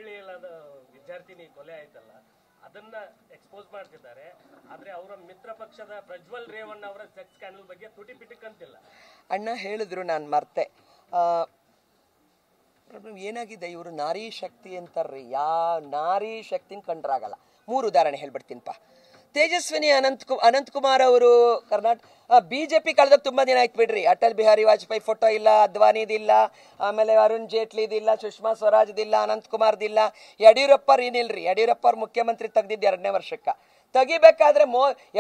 ಹುಬ್ಬಳ್ಳಿಯಲ್ಲಿ ವಿದ್ಯಾರ್ಥಿನಿ ಕೊಲೆ ಆಯ್ತಲ್ಲ, ಅದನ್ನ ಎಕ್ಸ್ಪೋಸ್ ಮಾಡ್ತಿದ್ದಾರೆ. ಆದ್ರೆ ಅವರ ಮಿತ್ರ ಪಕ್ಷದ ಪ್ರಜ್ವಲ್ ರೇವಣ್ಣ ಅವರ ಸೆಕ್ಸ್ ಸ್ಕ್ಯಾಂಡಲ್ ಬಗ್ಗೆ ತುಟಿ ಪಿಟಿಕ್ ಅಂತಿಲ್ಲ. ಅಣ್ಣ ಹೇಳಿದ್ರು, ನಾನು ಮರ್ತೆ. ಏನಾಗಿದೆ, ಇವರು ನಾರಿ ಶಕ್ತಿ ಅಂತಾರ್ರಿ. ನಾರಿ ಶಕ್ತಿನ ಕಂಡ್ರಾಗಲ್ಲ. 3 ಉದಾಹರಣೆ ಹೇಳ್ಬಿಡ್ತೀನಿಪ್ಪ. ತೇಜಸ್ವಿನಿ ಅನಂತಕುಮಾರ್ ಅವರು ಬಿಜೆಪಿ ಕಳೆದಾಗ ತುಂಬಾ ದಿನ ಆಯ್ತು ಬಿಡ್ರಿ. ಅಟಲ್ ಬಿಹಾರಿ ವಾಜಪೇಯಿ ಫೋಟೋ ಇಲ್ಲ, ಅದ್ವಾನಿದಿಲ್ಲ, ಆಮೇಲೆ ಅರುಣ್ ಜೇಟ್ಲಿದಿಲ್ಲ, ಸುಷ್ಮಾ ಸ್ವರಾಜ್ದಿಲ್ಲ, ಅನಂತಕುಮಾರ್ದಿಲ್ಲ. ಯಡಿಯೂರಪ್ಪ ಏನಿಲ್ರಿ, ಯಡಿಯೂರಪ್ಪ ಅವ್ರ ಮುಖ್ಯಮಂತ್ರಿ ತೆಗ್ದಿದ್ದು 2ನೇ ವರ್ಷಕ್ಕೆ. ತೆಗಿಬೇಕಾದ್ರೆ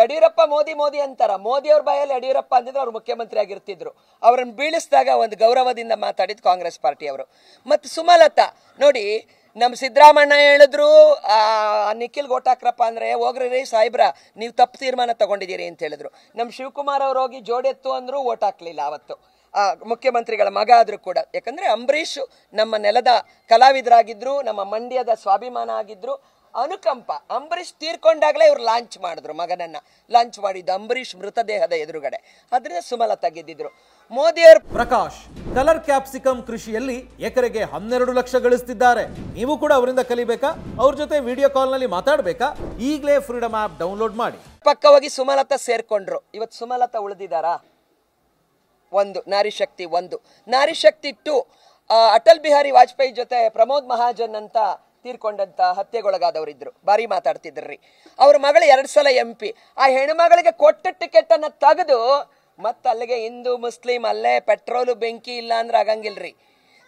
ಯಡಿಯೂರಪ್ಪ ಮೋದಿ ಅಂತಾರ. ಮೋದಿ ಅವ್ರ ಬಾಯಲ್ಲಿ ಯಡಿಯೂರಪ್ಪ ಅಂದಿದ್ರೆ ಅವ್ರು ಮುಖ್ಯಮಂತ್ರಿ ಆಗಿರ್ತಿದ್ರು. ಅವ್ರನ್ನ ಬೀಳಿಸಿದಾಗ ಒಂದು ಗೌರವದಿಂದ ಮಾತಾಡಿದ್ ಕಾಂಗ್ರೆಸ್ ಪಾರ್ಟಿ ಅವರು. ಮತ್ತು ಸುಮಲತಾ ನೋಡಿ, ನಮ್ಮ ಸಿದ್ದರಾಮಣ್ಣ ಹೇಳಿದ್ರು ನಿಖಿಲ್ ಓಟ್ ಹಾಕ್ರಪ್ಪ ಅಂದ್ರೆ, ಹೋಗ್ರಿ ಸಾಹೇಬ್ರ ನೀವು ತಪ್ಪು ತೀರ್ಮಾನ ತಗೊಂಡಿದ್ದೀರಿ ಅಂತ ಹೇಳಿದ್ರು. ನಮ್ಮ ಶಿವಕುಮಾರ್ ಅವ್ರು ಹೋಗಿ ಜೋಡೆತ್ತು ಅಂದ್ರು ಓಟ್ ಹಾಕ್ಲಿಲ್ಲ ಅವತ್ತು, ಮುಖ್ಯಮಂತ್ರಿಗಳ ಮಗ ಆದ್ರೂ ಕೂಡ. ಯಾಕಂದ್ರೆ ಅಂಬರೀಷ್ ನಮ್ಮ ನೆಲದ ಕಲಾವಿದರಾಗಿದ್ರು, ನಮ್ಮ ಮಂಡ್ಯದ ಸ್ವಾಭಿಮಾನ ಆಗಿದ್ರು. ಅನುಕಂಪ, ಅಂಬರೀಷ್ ತೀರ್ಕೊಂಡಾಗ್ಲೇ ಇವ್ರು ಲಾಂಚ್ ಮಾಡಿದ್ರು, ಮಗನನ್ನ ಲಾಂಚ್ ಮಾಡಿದ್ದು ಅಂಬರೀಷ್ ಮೃತದೇಹದ ಎದುರುಗಡೆ. ಅದರಿಂದ ಸುಮಲತಾ ಗೆದ್ದಿದ್ರು. ಮೋದಿಯವರು ಪ್ರಕಾಶ್ ಕಲರ್ ಕ್ಯಾಪ್ಸಿಕಮ್ ಕೃಷಿಯಲ್ಲಿ ಎಕರೆಗೆ 12 ಲಕ್ಷ ಗಳಿಸ್ತಿದ್ದಾರೆ. ನೀವು ಕೂಡ ಅವರಿಂದ ಕಲಿಬೇಕಾ? ಅವ್ರ ಜೊತೆ ವಿಡಿಯೋ ಕಾಲ್ ನಲ್ಲಿ ಮಾತಾಡಬೇಕಾ? ಈಗಲೇ ಫ್ರೀಡಮ್ ಆಪ್ ಡೌನ್ಲೋಡ್ ಮಾಡಿ. ಪಕ್ಕವಾಗಿ ಸುಮಲತಾ ಸೇರ್ಕೊಂಡ್ರು. ಇವತ್ತು ಸುಮಲತಾ ಉಳಿದಿದ್ದಾರಾ? 1 ನಾರಿ ಶಕ್ತಿ, 1 ನಾರಿ ಶಕ್ತಿ 2 ಅಟಲ್ ಬಿಹಾರಿ ವಾಜಪೇಯಿ ಜೊತೆ ಪ್ರಮೋದ್ ಮಹಾಜನ್ ಅಂತ ತೀರ್ಕೊಂಡಂತ ಹತ್ಯೆಗೊಳಗಾದವರಿದ್ರು, ಬಾರಿ ಮಾತಾಡ್ತಿದ್ರಿ. ಅವ್ರ ಮಗಳು 2 ಸಲ MP. ಆ ಹೆಣ್ಮಗಳಿಗೆ ಕೊಟ್ಟ ಟಿಕೆಟ್ ಅನ್ನ ತೆಗೆದು ಮತ್ತ ಅಲ್ಲಿಗೆ ಹಿಂದೂ ಮುಸ್ಲಿಂ ಅಲ್ಲೇ ಪೆಟ್ರೋಲು ಬೆಂಕಿ ಇಲ್ಲ ಅಂದ್ರೆ ಆಗಂಗಿಲ್ರಿ.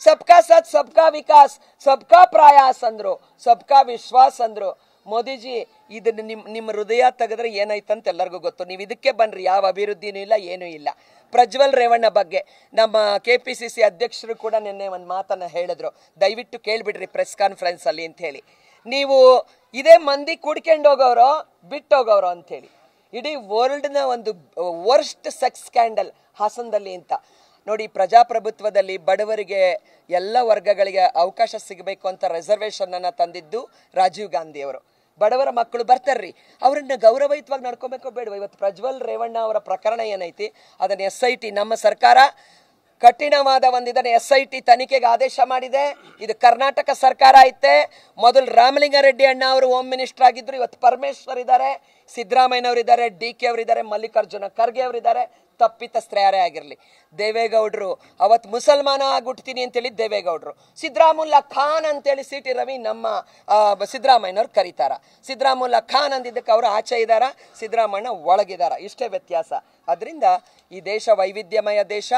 ಸಬ್ಕಾ ಸಾಥ್ ಸಬ್ಕಾ ವಿಕಾಸ್ ಸಬ್ಕಾ ಪ್ರಯಾಸ್ ಅಂದ್ರು, ಸಬ್ಕಾ ವಿಶ್ವಾಸ್ ಅಂದ್ರು. ಮೋದಿಜಿ ಇದನ್ನ ನಿಮ್ಮ ಹೃದಯ ತೆಗೆದ್ರೆ ಏನಾಯ್ತಂತ ಎಲ್ಲರಿಗೂ ಗೊತ್ತು. ನೀವು ಇದಕ್ಕೆ ಬನ್ರಿ, ಯಾವ ಅಭಿವೃದ್ಧಿನೂ ಇಲ್ಲ, ಏನೂ ಇಲ್ಲ. ಪ್ರಜ್ವಲ್ ರೇವಣ್ಣ ಬಗ್ಗೆ ನಮ್ಮ KPCC ಅಧ್ಯಕ್ಷರು ಕೂಡ ನಿನ್ನೆ ಒಂದು ಮಾತನ್ನ ಹೇಳಿದ್ರು, ದಯವಿಟ್ಟು ಕೇಳ್ಬಿಡ್ರಿ ಪ್ರೆಸ್ ಕಾನ್ಫರೆನ್ಸ್ ಅಲ್ಲಿ ಅಂತ ಹೇಳಿ. ನೀವು ಇದೇ ಮಂದಿ ಕುಡ್ಕೊಂಡು ಹೋಗೋರು ಬಿಟ್ಟು ಹೋಗೋರು ಅಂತ ಹೇಳಿ. ಇಡೀ ವರ್ಲ್ಡ್ನ ಒಂದು ವರ್ಸ್ಟ್ ಸೆಕ್ಸ್ ಸ್ಕ್ಯಾಂಡಲ್ ಹಾಸನದಲ್ಲಿ ಅಂತ ನೋಡಿ. ಪ್ರಜಾಪ್ರಭುತ್ವದಲ್ಲಿ ಬಡವರಿಗೆ ಎಲ್ಲ ವರ್ಗಗಳಿಗೆ ಅವಕಾಶ ಸಿಗಬೇಕು ಅಂತ ರಿಸರ್ವೇಶನ್ ಅನ್ನ ತಂದಿದ್ದು ರಾಜೀವ್ ಗಾಂಧಿ ಅವರು. ಬಡವರ ಮಕ್ಕಳು ಬರ್ತಾರ್ರಿ, ಅವ್ರನ್ನ ಗೌರವಯುತವಾಗಿ ನಡ್ಕೋಬೇಕೋ ಬೇಡವಾ? ಇವತ್ತು ಪ್ರಜ್ವಲ್ ರೇವಣ್ಣ ಅವರ ಪ್ರಕರಣ ಏನೈತಿ ಅದನ್ನ SIT ನಮ್ಮ ಸರ್ಕಾರ ಕಠಿಣವಾದ ಇದನ್ನ SIT ತನಿಖೆಗೆ ಆದೇಶ ಮಾಡಿದೆ. ಇದು ಕರ್ನಾಟಕ ಸರ್ಕಾರ ಐತೆ. ಮೊದಲು ರಾಮಲಿಂಗಾರೆಡ್ಡಿ ಅಣ್ಣ ಅವರು ಹೋಮ್ ಮಿನಿಸ್ಟರ್ ಆಗಿದ್ರು, ಇವತ್ತು ಪರಮೇಶ್ವರ್ ಇದ್ದಾರೆ, ಸಿದ್ದರಾಮಯ್ಯನವರಿದ್ದಾರೆ, DK ಅವರಿದ್ದಾರೆ, ಮಲ್ಲಿಕಾರ್ಜುನ ಖರ್ಗೆ ಅವರಿದ್ದಾರೆ. ತಪ್ಪಿತಸ್ಥರು ಯಾರೇ ಆಗಿರಲಿ, ದೇವೇಗೌಡರು ಅವತ್ತು ಮುಸಲ್ಮಾನ ಆಗ್ಬಿಡ್ತೀನಿ ಅಂತೇಳಿ ದೇವೇಗೌಡರು, ಸಿದ್ದರಾಮುಲ್ಲಾ ಖಾನ್ ಅಂತೇಳಿ CT ರವಿ ನಮ್ಮ ಸಿದ್ದರಾಮಯ್ಯನವ್ರು ಕರೀತಾರ. ಸಿದ್ದರಾಮುಲ್ಲಾ ಖಾನ್ ಅಂದಿದ್ದಕ್ಕೆ ಅವರು ಆಚೆ ಇದ್ದಾರ, ಸಿದ್ದರಾಮಯ್ಯ ಒಳಗಿದಾರ, ಇಷ್ಟೇ ವ್ಯತ್ಯಾಸ. ಅದರಿಂದ ಈ ದೇಶ ವೈವಿಧ್ಯಮಯ ದೇಶ.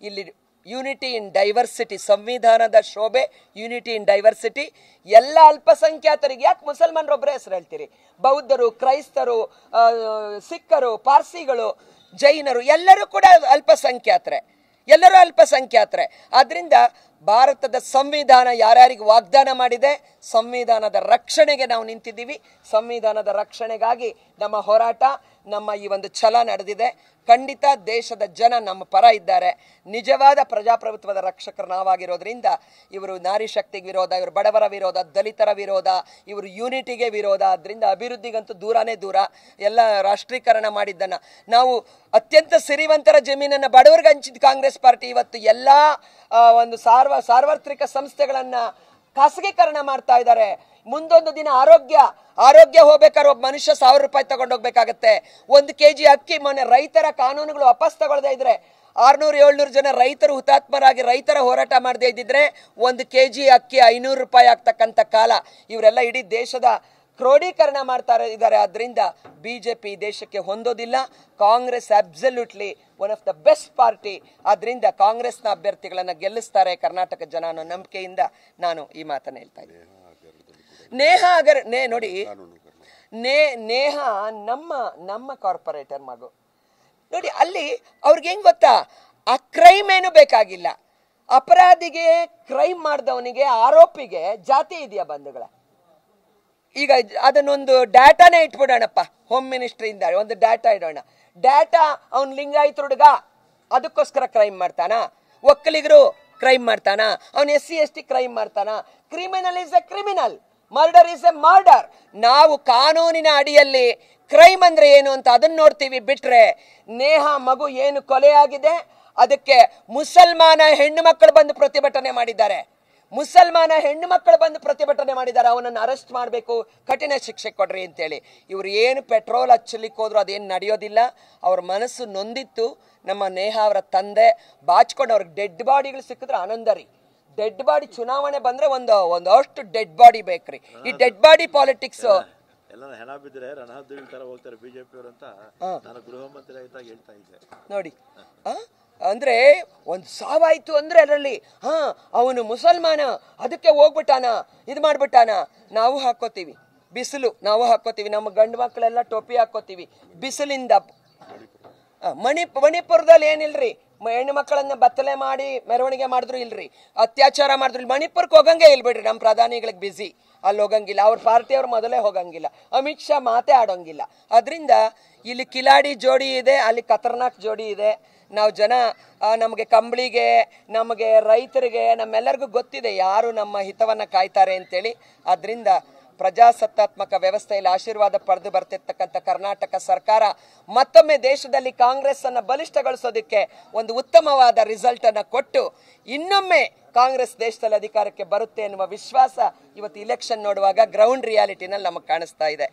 ಇಲ್ಲಿ ಯೂನಿಟಿ ಇನ್ ಡೈವರ್ಸಿಟಿ, ಸಂವಿಧಾನದ ಶೋಭೆ ಯೂನಿಟಿ ಇನ್ ಡೈವರ್ಸಿಟಿ. ಎಲ್ಲ ಅಲ್ಪಸಂಖ್ಯಾತರಿಗೆ, ಯಾಕೆ ಮುಸಲ್ಮಾನರೊಬ್ಬರೇ ಹೆಸರು ಹೇಳ್ತೀರಿ? ಬೌದ್ಧರು, ಕ್ರೈಸ್ತರು, ಸಿಖ್ಖರು, ಪಾರ್ಸಿಗಳು, ಜೈನರು ಎಲ್ಲರೂ ಕೂಡ ಅಲ್ಪಸಂಖ್ಯಾತರೆ. ಆದ್ರಿಂದ ಭಾರತದ ಸಂವಿಧಾನ ಯಾರ್ಯಾರಿಗೆ ವಾಗ್ದಾನ ಮಾಡಿದೆ, ಸಂವಿಧಾನದ ರಕ್ಷಣೆಗೆ ನಾವು ನಿಂತಿದ್ದೀವಿ. ಸಂವಿಧಾನದ ರಕ್ಷಣೆಗಾಗಿ ನಮ್ಮ ಹೋರಾಟ, ನಮ್ಮ ಈ ಒಂದು ಛಲ ನಡೆದಿದೆ. ಖಂಡಿತ ದೇಶದ ಜನ ನಮ್ಮ ಪರ ಇದ್ದಾರೆ. ನಿಜವಾದ ಪ್ರಜಾಪ್ರಭುತ್ವದ ರಕ್ಷಕರು ನಾವಾಗಿರೋದ್ರಿಂದ ಇವರು ನಾರಿ ಶಕ್ತಿಗೆ ವಿರೋಧ, ಇವರು ಬಡವರ ವಿರೋಧ, ದಲಿತರ ವಿರೋಧ, ಇವರು ಯೂನಿಟಿಗೆ ವಿರೋಧ. ಅದರಿಂದ ಅಭಿವೃದ್ಧಿಗಂತೂ ದೂರನೇ ದೂರ. ಎಲ್ಲ ರಾಷ್ಟ್ರೀಕರಣ ಮಾಡಿದ್ದನ್ನ ನಾವು ಅತ್ಯಂತ ಸಿರಿವಂತರ ಜಮೀನನ್ನ ಬಡವರಿಗೆ ಹಂಚಿದ ಕಾಂಗ್ರೆಸ್ ಪಾರ್ಟಿ ಇವತ್ತು ಎಲ್ಲಾ ಒಂದು ಸಾರ್ವತ್ರಿಕ ಸಂಸ್ಥೆಗಳನ್ನ ಖಾಸಗೀಕರಣ ಮಾಡ್ತಾ ಇದ್ದಾರೆ. ಮುಂದೊಂದು ದಿನ ಆರೋಗ್ಯ ಹೋಗ್ಬೇಕಾದ್ರೆ ಒಬ್ಬ ಮನುಷ್ಯ 1000 ರೂಪಾಯಿ ತಗೊಂಡೋಗ್ಬೇಕಾಗತ್ತೆ. 1 kg ಅಕ್ಕಿ ಮೊನ್ನೆ ರೈತರ ಕಾನೂನುಗಳು ವಾಪಸ್ ತಗೊಳ್ಳದೇ ಇದ್ರೆ 600-700 ಜನ ರೈತರು ಹುತಾತ್ಮರಾಗಿ ರೈತರ ಹೋರಾಟ ಮಾಡದೇ ಇದ್ದಿದ್ರೆ 1 kg ಅಕ್ಕಿ 500 ರೂಪಾಯಿ ಆಗ್ತಕ್ಕಂಥ ಕಾಲ. ಇವರೆಲ್ಲ ಇಡೀ ದೇಶದ ಕ್ರೋಢೀಕರಣ ಮಾಡ್ತಾ ಇದ್ದಾರೆ. ಆದ್ರಿಂದ ಬಿಜೆಪಿ ದೇಶಕ್ಕೆ ಹೊಂದೋದಿಲ್ಲ. Congress absolutely one of the best party. ಆದ್ರಿಂದ ಕಾಂಗ್ರೆಸ್ನ ಅಭ್ಯರ್ಥಿಗಳನ್ನ ಗೆಲ್ಲಿಸ್ತಾರೆ ಕರ್ನಾಟಕ ಜನ ಅನ್ನೋ ನಂಬಿಕೆಯಿಂದ ನಾನು ಈ ಮಾತನ್ನ ಹೇಳ್ತಾ ಇದ್ದೀನಿ. ನೋಡಿ ನೇಹಾ ನಮ್ಮ ಕಾರ್ಪೊರೇಟರ್ ಮಗು. ನೋಡಿ ಅಲ್ಲಿ ಅವ್ರಿಗೆ ಹೆಂಗ್ ಗೊತ್ತಾ, ಆ ಕ್ರೈಮ್ ಏನು ಬೇಕಾಗಿಲ್ಲ. ಅಪರಾಧಿಗೆ, ಕ್ರೈಮ್ ಮಾಡಿದವನಿಗೆ, ಆರೋಪಿಗೆ ಜಾತಿ ಇದೆಯಾ ಬಂಧುಗಳ? ಈಗ ಅದನ್ನೊಂದು ಡಾಟಾನೇ ಇಟ್ಬಿಡೋಣಪ್ಪ, ಹೋಮ್ ಮಿನಿಸ್ಟ್ರಿಯಿಂದ ಒಂದು ಡಾಟಾ ಇಡೋಣ. ಡಾಟಾ ಅವ್ನ್ ಲಿಂಗಾಯತ ಹುಡುಗ ಅದಕ್ಕೋಸ್ಕರ ಕ್ರೈಮ್ ಮಾಡ್ತಾನ, ಒಕ್ಕಲಿಗರು ಕ್ರೈಮ್ ಮಾಡ್ತಾನ, ಅವ್ನು SC ST ಕ್ರೈಮ್ ಮಾಡ್ತಾನ. Criminal is A criminal, murder is A murder. ನಾವು ಕಾನೂನಿನ ಅಡಿಯಲ್ಲಿ ಕ್ರೈಮ್ ಅಂದ್ರೆ ಏನು ಅಂತ ಅದನ್ನ ನೋಡ್ತೀವಿ. ಬಿಟ್ರೆ ನೇಹಾ ಮಗು ಏನು ಕೊಲೆಯಾಗಿದೆ ಅದಕ್ಕೆ ಮುಸಲ್ಮಾನ ಹೆಣ್ಣು ಮಕ್ಕಳು ಬಂದು ಪ್ರತಿಭಟನೆ ಮಾಡಿದ್ದಾರೆ. ಮುಸಲ್ಮಾನ ಹೆಣ್ಣು ಮಕ್ಕಳು ಬಂದು ಪ್ರತಿಭಟನೆ ಮಾಡಿದ್ದಾರೆ, ಅವನನ್ನು ಅರೆಸ್ಟ್ ಮಾಡಬೇಕು, ಕಠಿಣ ಶಿಕ್ಷೆ ಕೊಡ್ರಿ ಅಂತೇಳಿ. ಇವ್ರು ಏನು ಪೆಟ್ರೋಲ್ ಹಚ್ಚಲಿಕ್ಕೆ ಹೋದ್ರು ಅದೇನು ನಡೆಯೋದಿಲ್ಲ. ಅವ್ರ ಮನಸ್ಸು ನೊಂದಿತ್ತು. ನಮ್ಮ ನೇಹಾ ಅವರ ತಂದೆ ಬಾಚ್ಕೊಂಡು ಅವ್ರಿಗೆ ಡೆಡ್ ಬಾಡಿಗಳು ಸಿಕ್ಕಿದ್ರೆ ಆನಂದ ರೀ. ಡೆಡ್ ಬಾಡಿ ಚುನಾವಣೆ ಬಂದ್ರೆ ಒಂದಷ್ಟು ಡೆಡ್ ಬಾಡಿ ಬೇಕ್ರಿ. ಈ ಡೆಡ್ ಬಾಡಿ ಪಾಲಿಟಿಕ್ಸ್ ಎಲ್ಲ ಹೆಣ ಬಿದ್ದರೆ ರಣಹದ್ದುಗಳ ತರ ಹೋಗ್ತಾರೆ ಬಿಜೆಪಿ ಅವರು ಅಂತ ನಾನು ಗೃಹ ಮಂತ್ರಿ ಆಯ್ತಾಗ ಹೇಳ್ತಾ ಇದ್ದೆ ನೋಡಿ. ಅಂದ್ರೆ ಒಂದು ಸಾವಾಯ್ತು ಅಂದ್ರೆ ಅದರಲ್ಲಿ ಅವನು ಮುಸಲ್ಮಾನ ಅದಕ್ಕೆ ಹೋಗ್ಬಿಟ್ಟಾನ, ಇದು ಮಾಡ್ಬಿಟ್ಟಾನ. ನಾವು ಹಾಕೋತೀವಿ ಬಿಸಿಲು, ನಾವು ಹಾಕೋತೀವಿ, ನಮ್ಮ ಗಂಡು ಮಕ್ಕಳೆಲ್ಲ ಟೋಪಿ ಹಾಕೋತೀವಿ ಬಿಸಿಲಿಂದ. ಮಣಿಪುರದಲ್ಲಿ ಏನಿಲ್ರಿ, ಹೆಣ್ಣು ಮಕ್ಕಳನ್ನ ಬತ್ತಲೆ ಮಾಡಿ ಮೆರವಣಿಗೆ ಮಾಡಿದ್ರು ಇಲ್ರಿ, ಅತ್ಯಾಚಾರ ಮಾಡಿದ್ರು. ಮಣಿಪುರಕ್ಕೆ ಹೋಗಂಗೆ ಇಲ್ಬಿಡ್ರಿ, ನಮ್ಮ ಪ್ರಧಾನಿಗಳಿಗೆ ಬಿಸಿ, ಅಲ್ಲಿ ಹೋಗಂಗಿಲ್ಲ. ಅವ್ರ ಪಾರ್ಟಿಯವ್ರು ಮೊದಲೇ ಹೋಗಂಗಿಲ್ಲ, ಅಮಿತ್ ಶಾ ಮಾತೇ ಆಡೋಂಗಿಲ್ಲ. ಅದರಿಂದ ಇಲ್ಲಿ ಕಿಲಾಡಿ ಜೋಡಿ ಇದೆ, ಅಲ್ಲಿ ಖತರ್ನಾಕ್ ಜೋಡಿ ಇದೆ. ನಾವು ಜನ ನಮಗೆ ಕಂಬಳಿಗೆ, ನಮಗೆ ರೈತರಿಗೆ, ನಮ್ಮೆಲ್ಲರಿಗೂ ಗೊತ್ತಿದೆ ಯಾರು ನಮ್ಮ ಹಿತವನ್ನ ಕಾಯ್ತಾರೆ ಅಂತೇಳಿ. ಅದರಿಂದ ಪ್ರಜಾಸತ್ತಾತ್ಮಕ ವ್ಯವಸ್ಥೆಯಲ್ಲಿ ಆಶೀರ್ವಾದ ಪಡೆದು ಬರ್ತಿರ್ತಕ್ಕಂಥ ಕರ್ನಾಟಕ ಸರ್ಕಾರ ಮತ್ತೊಮ್ಮೆ ದೇಶದಲ್ಲಿ ಕಾಂಗ್ರೆಸ್ ಅನ್ನ ಬಲಿಷ್ಠಗೊಳಿಸೋದಕ್ಕೆ ಒಂದು ಉತ್ತಮವಾದ ರಿಸಲ್ಟ್ ಅನ್ನ ಕೊಟ್ಟು ಇನ್ನೊಮ್ಮೆ ಕಾಂಗ್ರೆಸ್ ದೇಶದಲ್ಲಿ ಅಧಿಕಾರಕ್ಕೆ ಬರುತ್ತೆ ಎನ್ನುವ ವಿಶ್ವಾಸ ಇವತ್ತು ಇಲೆಕ್ಷನ್ ನೋಡುವಾಗ ಗ್ರೌಂಡ್ ರಿಯಾಲಿಟಿನಲ್ಲಿ ನಮಗೆ ಕಾಣಿಸ್ತಾ ಇದೆ.